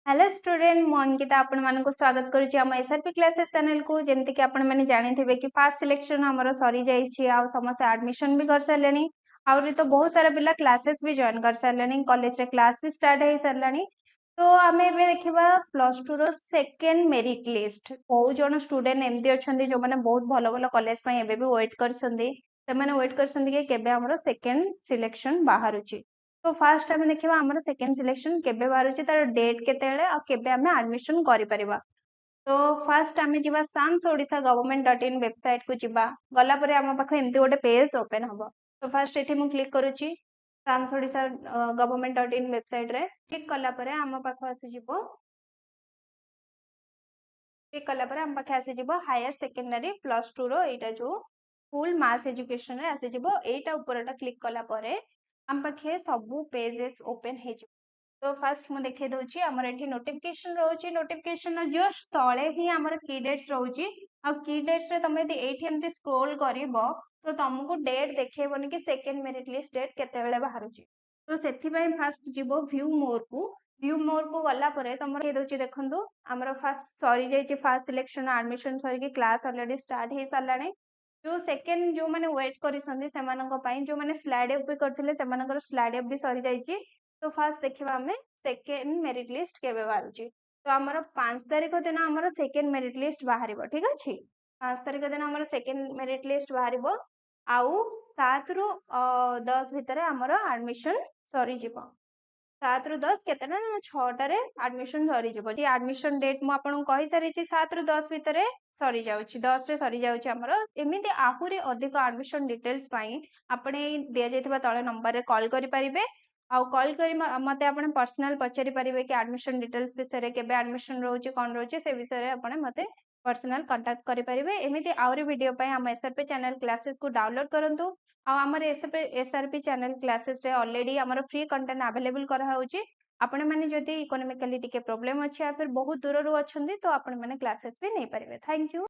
Hello student मु अंकिता आपण मानको स्वागत करूची हम एसआरपी क्लासेस चैनल को जेमति कि आपण माने जानिथिबे कि फास्ट सिलेक्शन हमरो सरी जाई छी आ समस्त एडमिशन भी कर सरलेनी आउरी तो बहुत सारा पिला क्लासेस भी जॉइन कर सरलेनी कॉलेज रे क्लास भी स्टार्ट हे सरलानी तो आमे एबे देखिबा प्लस 2 रो सेकंड मेरिट लिस्ट बहुत जण स्टूडेंट एमती अछंदी जो माने बहुत भलो भलो कॉलेज पय एबे भी वेट करसंदी ते माने वेट करसंदी कि केबे हमरो सेकंड सिलेक्शन बाहरुची तो फास्ट आम देखा आम सेकेंड सिलेक्शन केबे बाहर तार डेट केते आ केबे आमे एडमिशन करि परिबा तो फास्ट आमे जिबा साम्स ओडिसा government.in वेबसाइट को जिबा गला परे आम पाख एमती गोटे पेज ओपन हबो तो फास्ट एठी मु क्लिक करूची साम्स ओडिसा government.in वेबसाइट रे क्लिक कला परे आम पाख आसी जिवो क्लिक कला परे आम पाख आसी जिवो हायर सेकेंडरी प्लस 2 रो एटा जो स्कूल मास एजुकेशन रे आसी जिवो एटा ऊपरटा क्लिक कला परे हम पाखे सबू पेजेस ओपन हे तो फास्ट मु देखे दउची हमर एठी नोटिफिकेशन रहउची नोटिफिकेशन जस्ट तळे ही हमर की डेट्स रहउची आ की डेट्स रे तमे यदि एठी एमती स्क्रॉल करिवो तो तुमको डेट देखेबोनी कि सेकंड मेरिट लिस्ट डेट केते बेले बाहरुची तो सेथि पय फास्ट जिवो व्यू मोर को गला परे तमर के दउची देखंदु हमर फास्ट सरी जाईची फास्ट सिलेक्शन एडमिशन सरी कि क्लास ऑलरेडी स्टार्ट हे सालाने जो सेकेंड जो माने वेट करिसंदी सेमानंको पई जो माने स्लाइड अप भी करथिले सेमानकर स्लाइड अप भी सरी जाईची तो फास्ट देखिबा हमें सेकेंड मेरिट लिस्ट केबे बारुची तो हमर 5 तारिख दिन हमर सेकेंड मेरिट लिस्ट बाहरिबो ठीक अछि 5 तारिख दिन हमर सेकेंड मेरिट लिस्ट बाहरिबो आउ 7 रु 10 भितरे हमर एडमिशन सरी जिवो 7 रु 10 केतना 6 रे एडमिशन सरी जिवो जे एडमिशन डेट मु आपन कहि सारी छी 7 रु 10 भितरे सरी जाउची 10 रे सरी जाउची हमर एमिति आहुरी अधिक एडमिशन डिटेल्स पई आपने दिया जायतिबा तळे नंबर रे कॉल करि परिबे आ कॉल करी मते आपन पर्सनल पचारि परिबे कि एडमिशन डिटेल्स विषय रे केबे एडमिशन रहउची कोन रहउची से विषय रे आपन मते पर्सनल कांटेक्ट करि परिबे एमिति आउरी वीडियो पई हम एसआरपी चैनल क्लासेस को डाउनलोड करंतु आ हमर एसआरपी चैनल क्लासेस रे ऑलरेडी हमर फ्री कंटेंट अवेलेबल करा होउची आपण माने जदि इकोनॉमिकली टिके प्रॉब्लम अछि या फिर बहुत दूर रु अछंदी तो आपण माने क्लासेस भी नै परिबे थैंक यू।